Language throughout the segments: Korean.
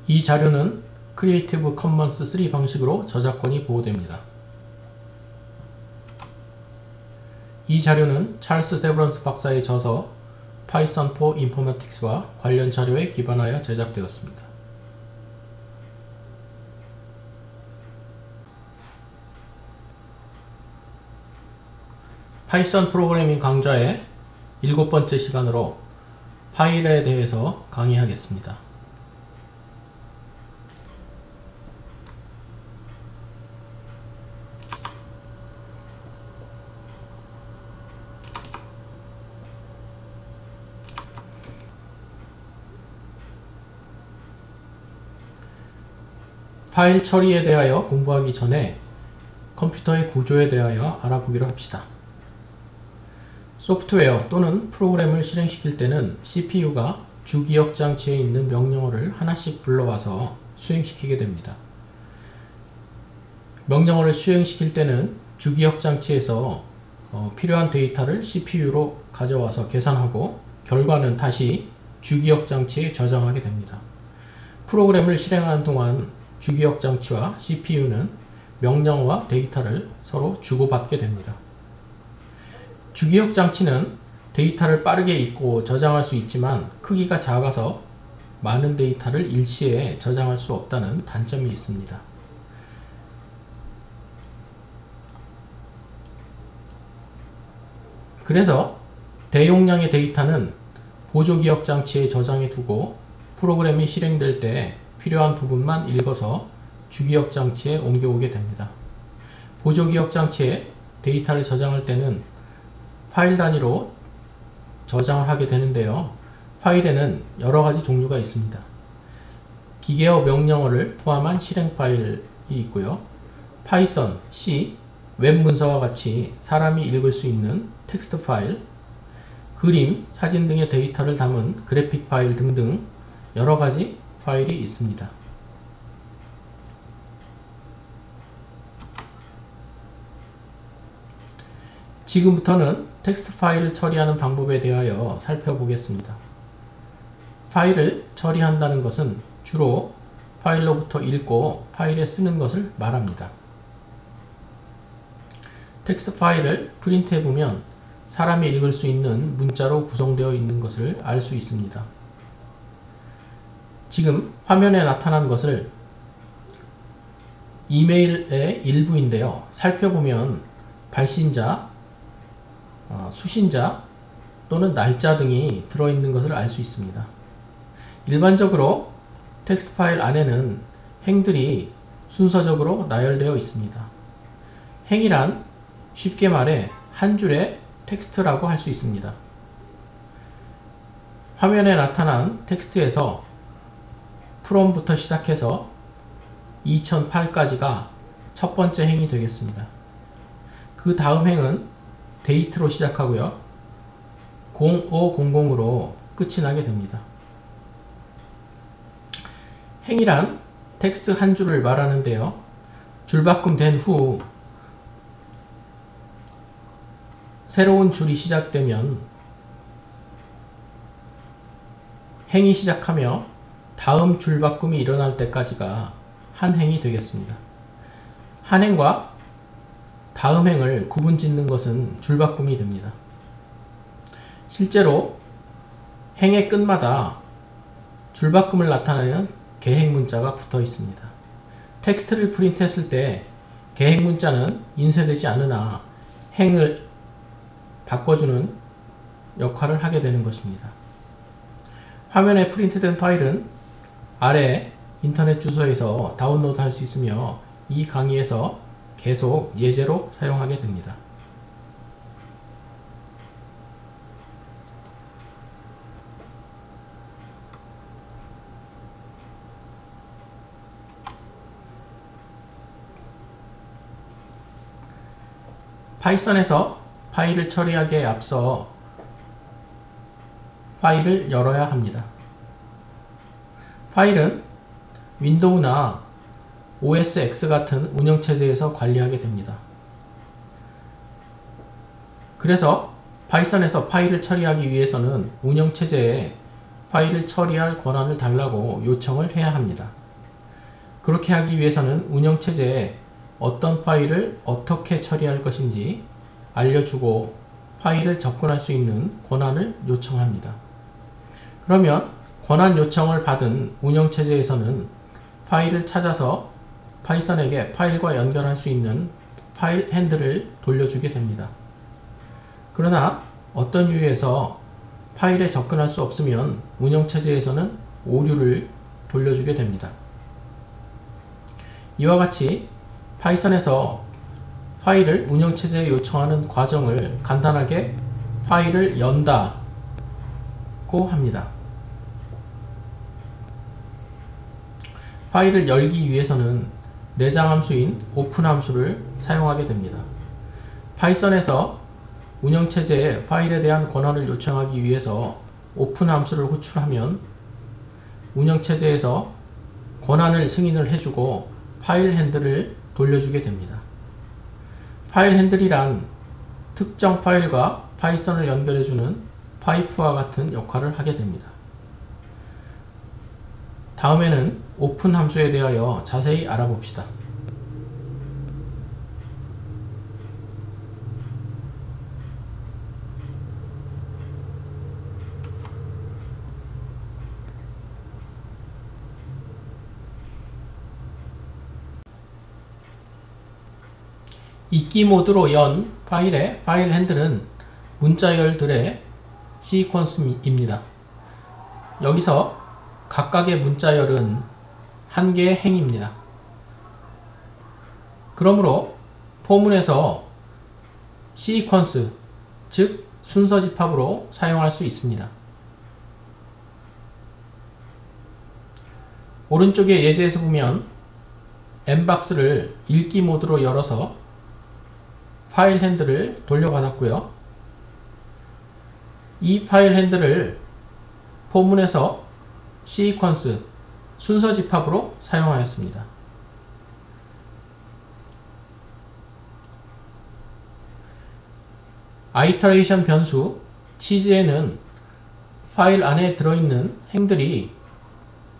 이 자료는 크리에이티브 커먼스 3 방식으로 저작권이 보호됩니다. 이 자료는 찰스 세브런스 박사의 저서 Python for Informatics와 관련 자료에 기반하여 제작되었습니다. 파이썬 프로그래밍 강좌의 7번째 시간으로 파일에 대해서 강의하겠습니다. 파일 처리에 대하여 공부하기 전에 컴퓨터의 구조에 대하여 알아보기로 합시다. 소프트웨어 또는 프로그램을 실행시킬 때는 CPU가 주기억 장치에 있는 명령어를 하나씩 불러와서 수행시키게 됩니다. 명령어를 수행시킬 때는 주기억 장치에서 필요한 데이터를 CPU로 가져와서 계산하고 결과는 다시 주기억 장치에 저장하게 됩니다. 프로그램을 실행하는 동안 주기억 장치와 CPU는 명령어와 데이터를 서로 주고받게 됩니다. 주기억 장치는 데이터를 빠르게 읽고 저장할 수 있지만 크기가 작아서 많은 데이터를 일시에 저장할 수 없다는 단점이 있습니다. 그래서 대용량의 데이터는 보조기억 장치에 저장해 두고 프로그램이 실행될 때 필요한 부분만 읽어서 주기억 장치에 옮겨오게 됩니다. 보조기억 장치에 데이터를 저장할 때는 파일 단위로 저장을 하게 되는데요. 파일에는 여러가지 종류가 있습니다. 기계어 명령어를 포함한 실행 파일이 있고요. 파이썬, C, 웹 문서와 같이 사람이 읽을 수 있는 텍스트 파일, 그림, 사진 등의 데이터를 담은 그래픽 파일 등등 여러가지 파일이 있습니다. 지금부터는 텍스트 파일을 처리하는 방법에 대하여 살펴보겠습니다. 파일을 처리한다는 것은 주로 파일로부터 읽고 파일에 쓰는 것을 말합니다. 텍스트 파일을 프린트해보면 사람이 읽을 수 있는 문자로 구성되어 있는 것을 알 수 있습니다. 지금 화면에 나타난 것을 이메일의 일부인데요. 살펴보면 발신자, 수신자 또는 날짜 등이 들어있는 것을 알 수 있습니다. 일반적으로 텍스트 파일 안에는 행들이 순서적으로 나열되어 있습니다. 행이란 쉽게 말해 한 줄의 텍스트라고 할 수 있습니다. 화면에 나타난 텍스트에서 from부터 시작해서 2008까지가 첫 번째 행이 되겠습니다. 그 다음 행은 date로 시작하고요. 0500으로 끝이 나게 됩니다. 행이란 텍스트 한 줄을 말하는데요. 줄바꿈 된 후 새로운 줄이 시작되면 행이 시작하며 다음 줄바꿈이 일어날 때까지가 한 행이 되겠습니다. 한 행과 다음 행을 구분 짓는 것은 줄바꿈이 됩니다. 실제로 행의 끝마다 줄바꿈을 나타내는 계행 문자가 붙어 있습니다. 텍스트를 프린트했을 때 계행 문자는 인쇄되지 않으나 행을 바꿔주는 역할을 하게 되는 것입니다. 화면에 프린트된 파일은 아래 인터넷 주소에서 다운로드 할 수 있으며 이 강의에서 계속 예제로 사용하게 됩니다. 파이썬에서 파일을 처리하기에 앞서 파일을 열어야 합니다. 파일은 윈도우나 OS X 같은 운영체제에서 관리하게 됩니다. 그래서 파이썬에서 파일을 처리하기 위해서는 운영체제에 파일을 처리할 권한을 달라고 요청을 해야 합니다. 그렇게 하기 위해서는 운영체제에 어떤 파일을 어떻게 처리할 것인지 알려주고 파일을 접근할 수 있는 권한을 요청합니다. 그러면 권한 요청을 받은 운영체제에서는 파일을 찾아서 파이썬에게 파일과 연결할 수 있는 파일 핸들을 돌려주게 됩니다. 그러나 어떤 이유에서 파일에 접근할 수 없으면 운영체제에서는 오류를 돌려주게 됩니다. 이와 같이 파이썬에서 파일을 운영체제에 요청하는 과정을 간단하게 파일을 연다고 합니다. 파일을 열기 위해서는 내장 함수인 오픈 함수를 사용하게 됩니다. 파이썬에서 운영체제에 파일에 대한 권한을 요청하기 위해서 오픈 함수를 호출하면 운영체제에서 권한을 승인을 해주고 파일 핸들을 돌려주게 됩니다. 파일 핸들이란 특정 파일과 파이썬을 연결해주는 파이프와 같은 역할을 하게 됩니다. 다음에는 오픈 함수에 대하여 자세히 알아봅시다. 읽기 모드로 연 파일의 파일 핸들은 문자열들의 시퀀스입니다. 여기서 각각의 문자열은 한 개의 행입니다. 그러므로 포문에서 시퀀스, 즉 순서 집합으로 사용할 수 있습니다. 오른쪽의 예제에서 보면 엠박스를 읽기 모드로 열어서 파일 핸들을 돌려받았고요. 이 파일 핸들을 포문에서 시퀀스, 순서 집합으로 사용하였습니다. 아이터레이션 변수 치즈에는 파일 안에 들어있는 행들이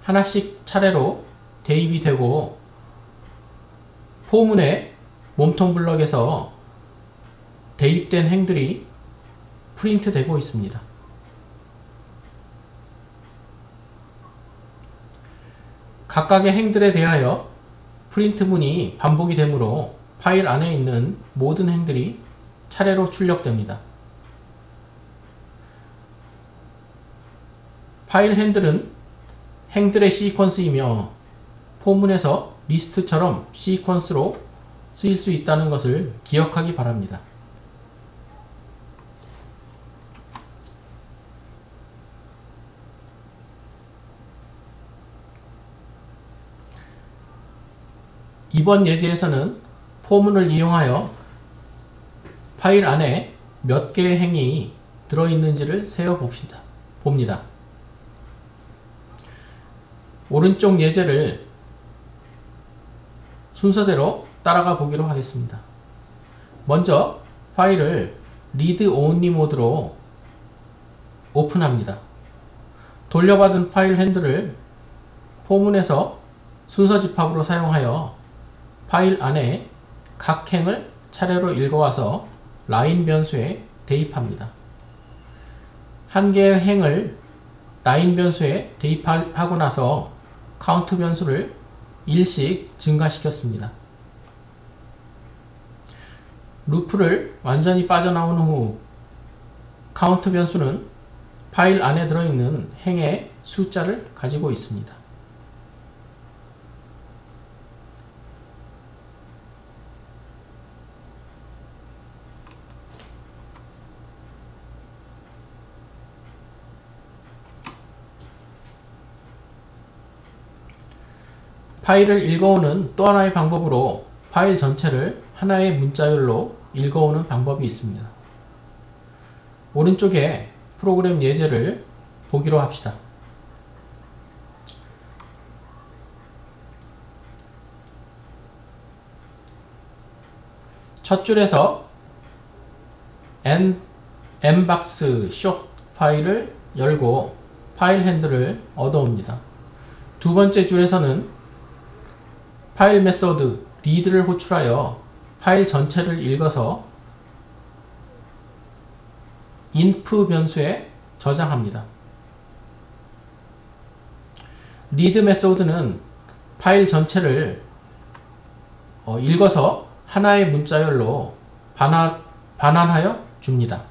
하나씩 차례로 대입이 되고 포문의 몸통 블럭에서 대입된 행들이 프린트 되고 있습니다. 각각의 행들에 대하여 프린트 문이 반복이 되므로 파일 안에 있는 모든 행들이 차례로 출력됩니다. 파일 핸들은 행들의 시퀀스이며 포문에서 리스트처럼 시퀀스로 쓰일 수 있다는 것을 기억하기 바랍니다. 이번 예제에서는 포문을 이용하여 파일 안에 몇 개의 행이 들어있는지를 봅니다. 오른쪽 예제를 순서대로 따라가 보기로 하겠습니다. 먼저 파일을 리드 온리 모드로 오픈합니다. 돌려받은 파일 핸들을 포문에서 순서 집합으로 사용하여 파일 안에 각 행을 차례로 읽어와서 라인 변수에 대입합니다. 한 개의 행을 라인 변수에 대입하고 나서 카운트 변수를 1씩 증가시켰습니다. 루프를 완전히 빠져나온 후 카운트 변수는 파일 안에 들어있는 행의 숫자를 가지고 있습니다. 파일을 읽어오는 또 하나의 방법으로 파일 전체를 하나의 문자열로 읽어오는 방법이 있습니다. 오른쪽에 프로그램 예제를 보기로 합시다. 첫 줄에서 nbox short 파일을 열고 파일 핸들을 얻어옵니다. 두 번째 줄에서는 파일 메소드 read를 호출하여 파일 전체를 읽어서 inf 변수에 저장합니다. read 메소드는 파일 전체를 읽어서 하나의 문자열로 반환하여 줍니다.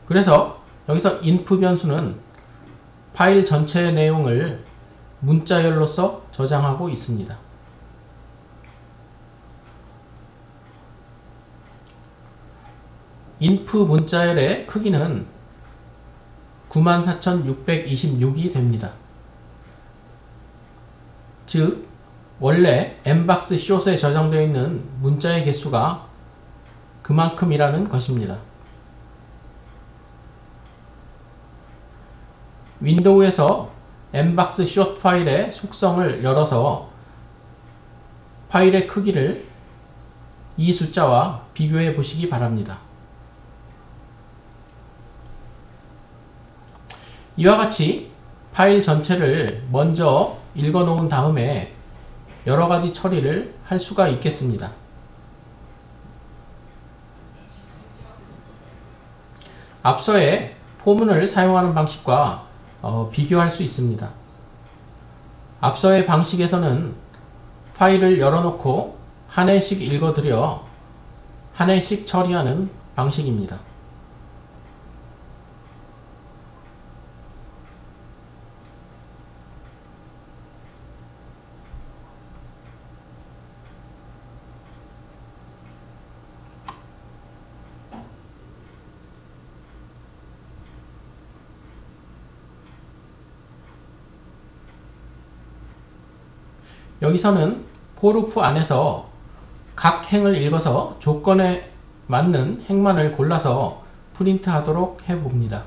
그래서 여기서 inf 변수는 파일 전체의 내용을 문자열로서 저장하고 있습니다. inf 문자열의 크기는 94,626이 됩니다. 즉 원래 엠박스 숏에 저장되어 있는 문자의 개수가 그만큼이라는 것입니다. 윈도우에서 엠박스 숏 파일의 속성을 열어서 파일의 크기를 이 숫자와 비교해 보시기 바랍니다. 이와 같이 파일 전체를 먼저 읽어 놓은 다음에 여러가지 처리를 할 수가 있겠습니다. 앞서의 포문을 사용하는 방식과 비교할 수 있습니다. 앞서의 방식에서는 파일을 열어놓고 한 해씩 읽어들여 한 해씩 처리하는 방식입니다. 여기서는 for 루프 안에서 각 행을 읽어서 조건에 맞는 행만을 골라서 프린트 하도록 해봅니다.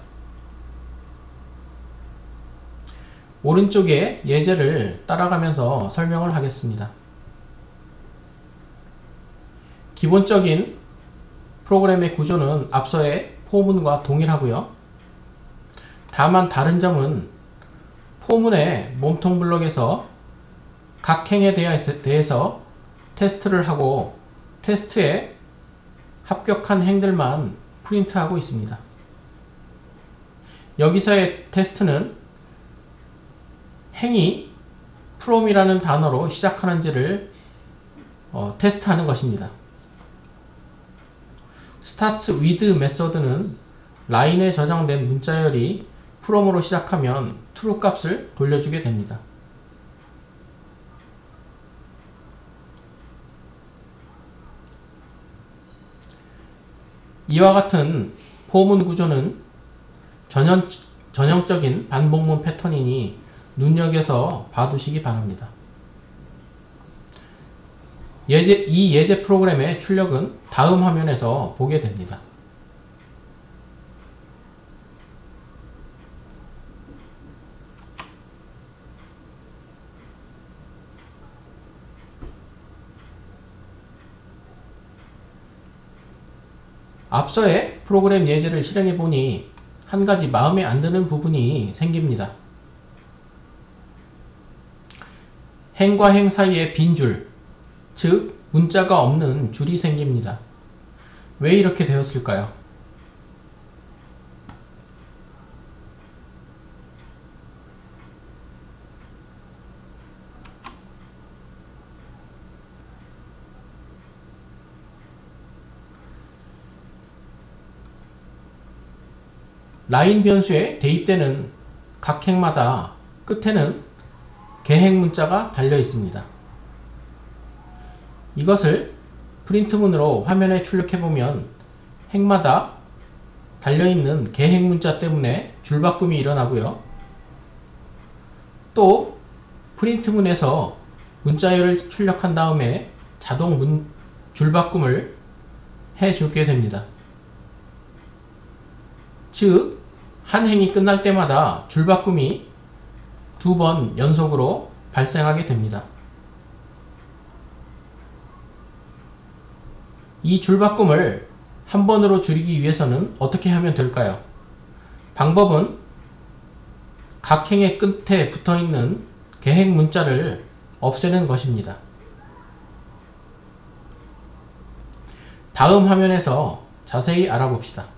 오른쪽에 예제를 따라가면서 설명을 하겠습니다. 기본적인 프로그램의 구조는 앞서의 포문과 동일하고요. 다만 다른 점은 포문의 몸통 블록에서 각 행에 대해서 테스트를 하고 테스트에 합격한 행들만 프린트하고 있습니다. 여기서의 테스트는 행이 from이라는 단어로 시작하는지를 테스트하는 것입니다. starts with 메소드는 라인에 저장된 문자열이 from으로 시작하면 true 값을 돌려주게 됩니다. 이와 같은 포문 구조는 전형적인 반복문 패턴이니 눈여겨서 봐두시기 바랍니다. 이 예제 프로그램의 출력은 다음 화면에서 보게 됩니다. 앞서의 프로그램 예제를 실행해 보니 한 가지 마음에 안 드는 부분이 생깁니다. 행과 행 사이에 빈 줄, 즉 문자가 없는 줄이 생깁니다. 왜 이렇게 되었을까요? 라인 변수에 대입되는 각 행마다 끝에는 개행 문자가 달려 있습니다. 이것을 프린트문으로 화면에 출력해보면 행마다 달려있는 개행 문자 때문에 줄바꿈이 일어나고요. 또 프린트문에서 문자열을 출력한 다음에 자동 줄바꿈을 해주게 됩니다. 즉, 한 행이 끝날 때마다 줄바꿈이 2번 연속으로 발생하게 됩니다. 이 줄바꿈을 한 번으로 줄이기 위해서는 어떻게 하면 될까요? 방법은 각 행의 끝에 붙어있는 계획 문자를 없애는 것입니다. 다음 화면에서 자세히 알아봅시다.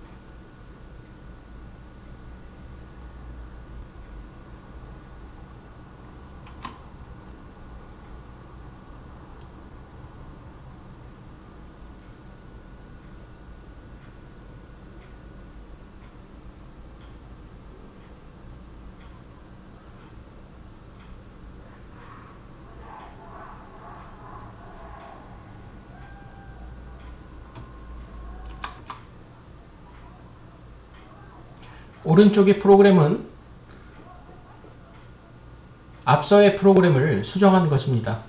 오른쪽의 프로그램은 앞서의 프로그램을 수정한 것입니다.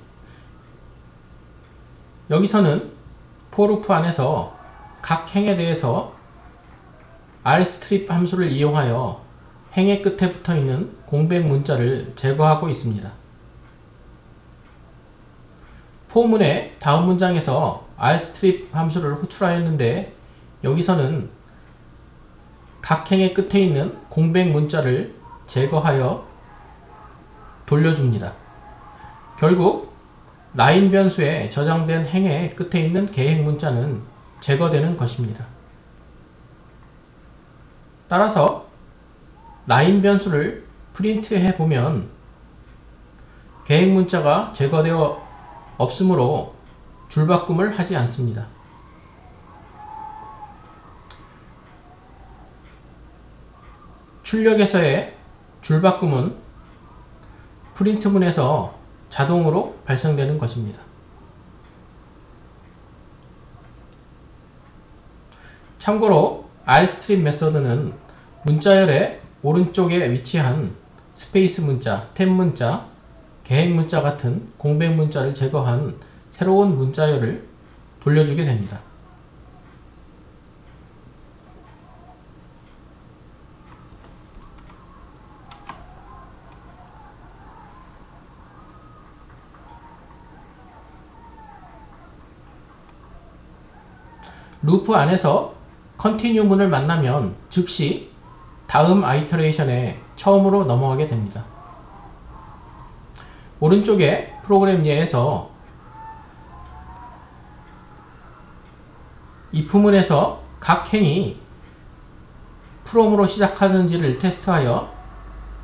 여기서는 for 루프 안에서 각 행에 대해서 rstrip 함수를 이용하여 행의 끝에 붙어있는 공백 문자를 제거하고 있습니다. 포문의 다음 문장에서 rstrip 함수를 호출하였는데 여기서는 각 행의 끝에 있는 공백 문자를 제거하여 돌려줍니다. 결국 라인 변수에 저장된 행의 끝에 있는 계획 문자는 제거되는 것입니다. 따라서 라인 변수를 프린트해 보면 계획 문자가 제거되어 없으므로 줄바꿈을 하지 않습니다. 출력에서의 줄바꿈은 프린트문에서 자동으로 발생되는 것입니다. 참고로 rstrip 메서드는 문자열의 오른쪽에 위치한 스페이스 문자, 탭 문자, 계획 문자 같은 공백 문자를 제거한 새로운 문자열을 돌려주게 됩니다. 루프 안에서 컨티뉴 문을 만나면 즉시 다음 아이터레이션에 처음으로 넘어가게 됩니다. 오른쪽에 프로그램 예에서 if 문에서 각 행이 from으로 시작하는지를 테스트하여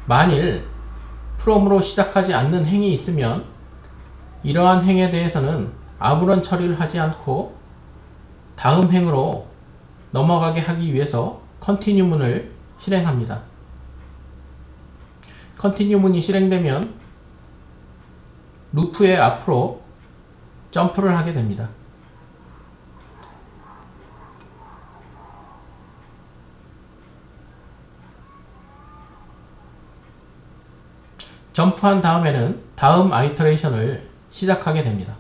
만일 from으로 시작하지 않는 행이 있으면 이러한 행에 대해서는 아무런 처리를 하지 않고 다음 행으로 넘어가게 하기 위해서 컨티뉴 문을 실행합니다. 컨티뉴 문이 실행되면 루프의 앞으로 점프를 하게 됩니다. 점프한 다음에는 다음 아이터레이션을 시작하게 됩니다.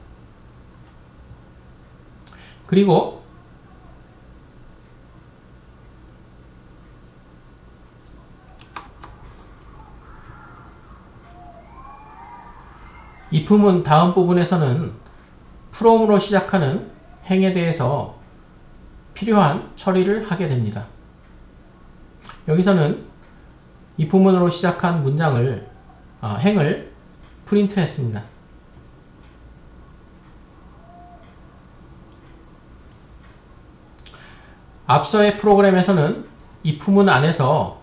그리고 if 문 다음 부분에서는 from으로 시작하는 행에 대해서 필요한 처리를 하게 됩니다. 여기서는 if 문으로 시작한 행을 프린트했습니다. 앞서의 프로그램에서는 if 문 안에서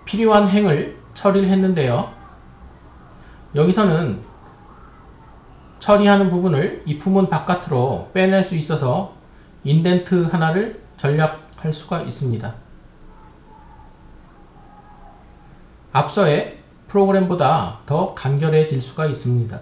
필요한 행을 처리를 했는데요. 여기서는 처리하는 부분을 if 문 바깥으로 빼낼 수 있어서 인덴트 하나를 절약할 수가 있습니다. 앞서의 프로그램보다 더 간결해질 수가 있습니다.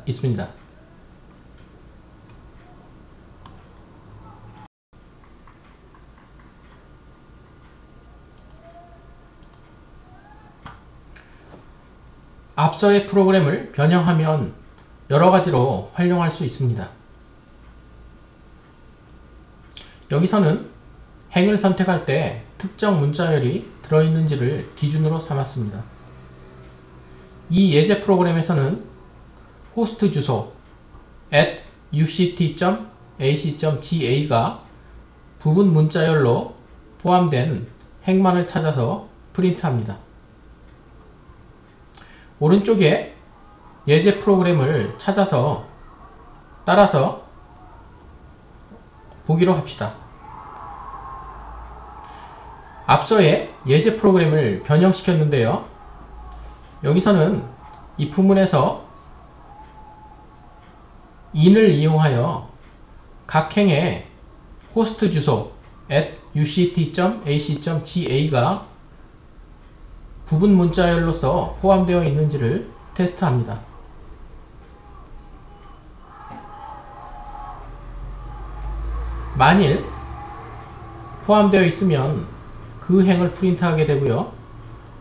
앞서의 프로그램을 변형하면 여러가지로 활용할 수 있습니다. 여기서는 행을 선택할 때 특정 문자열이 들어있는지를 기준으로 삼았습니다. 이 예제 프로그램에서는 호스트 주소 @uct.ac.ga가 부분 문자열로 포함된 행만을 찾아서 프린트합니다. 오른쪽에 예제 프로그램을 찾아서 따라서 보기로 합시다. 앞서의 예제 프로그램을 변형시켰는데요. 여기서는 if 문에서 in을 이용하여 각 행의 호스트 주소 @uct.ac.ga가 부분 문자열로서 포함되어 있는지를 테스트합니다. 만일 포함되어 있으면 그 행을 프린트하게 되고요.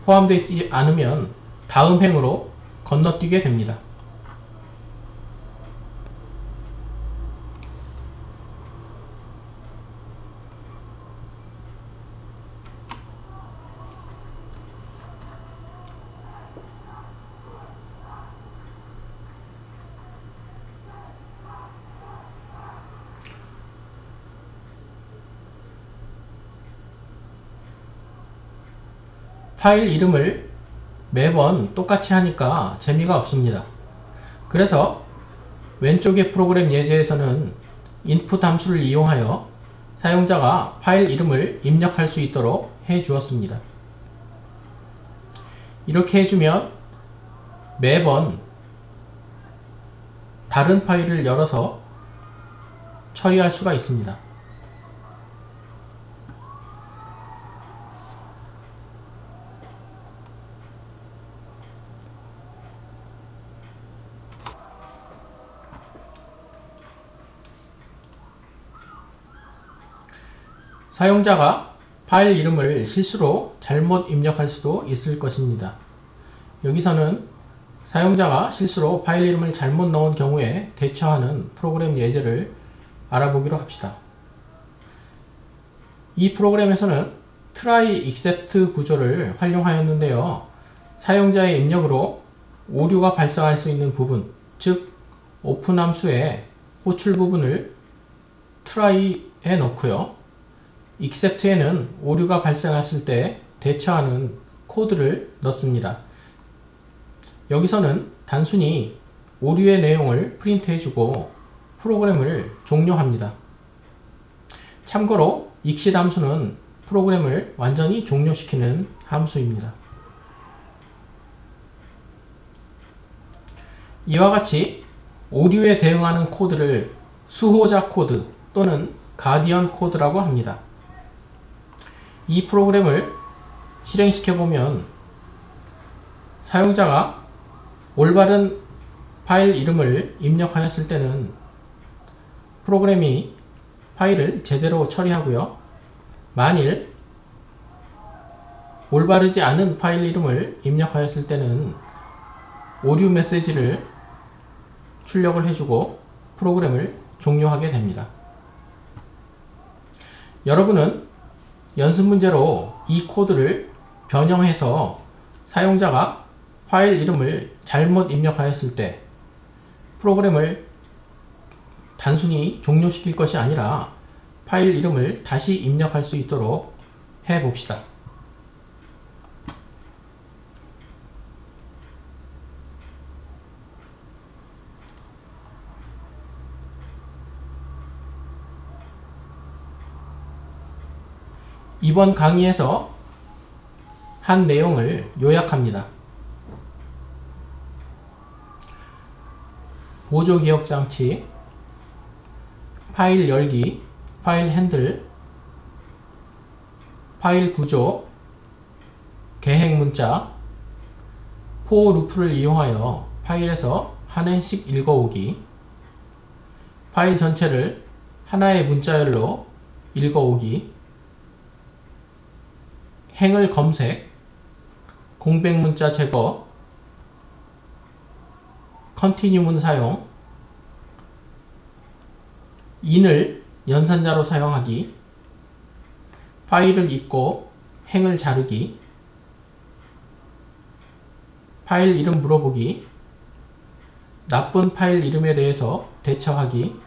포함되어 있지 않으면 다음 행으로 건너뛰게 됩니다. 파일 이름을 매번 똑같이 하니까 재미가 없습니다. 그래서 왼쪽의 프로그램 예제에서는 input 함수를 이용하여 사용자가 파일 이름을 입력할 수 있도록 해 주었습니다. 이렇게 해주면 매번 다른 파일을 열어서 처리할 수가 있습니다. 사용자가 파일 이름을 실수로 잘못 입력할 수도 있을 것입니다. 여기서는 사용자가 실수로 파일 이름을 잘못 넣은 경우에 대처하는 프로그램 예제를 알아보기로 합시다. 이 프로그램에서는 try except 구조를 활용하였는데요. 사용자의 입력으로 오류가 발생할 수 있는 부분, 즉 오픈 함수의 호출 부분을 try에 넣고요. except에는 오류가 발생했을 때 대처하는 코드를 넣습니다. 여기서는 단순히 오류의 내용을 프린트해주고 프로그램을 종료합니다. 참고로 exit 함수는 프로그램을 완전히 종료시키는 함수입니다. 이와 같이 오류에 대응하는 코드를 수호자 코드 또는 가디언 코드라고 합니다. 이 프로그램을 실행시켜보면 사용자가 올바른 파일 이름을 입력하였을 때는 프로그램이 파일을 제대로 처리하고요. 만일 올바르지 않은 파일 이름을 입력하였을 때는 오류 메시지를 출력을 해주고 프로그램을 종료하게 됩니다. 여러분은 연습 문제로 이 코드를 변형해서 사용자가 파일 이름을 잘못 입력하였을 때 프로그램을 단순히 종료시킬 것이 아니라 파일 이름을 다시 입력할 수 있도록 해 봅시다. 이번 강의에서 한 내용을 요약합니다. 보조기억장치, 파일 열기, 파일 핸들, 파일 구조, 계행 문자, for 루프를 이용하여 파일에서 한 행씩 읽어오기, 파일 전체를 하나의 문자열로 읽어오기, 행을 검색, 공백 문자 제거, 컨티뉴문 사용, in을 연산자로 사용하기, 파일을 읽고 행을 자르기, 파일 이름 물어보기, 나쁜 파일 이름에 대해서 대처하기,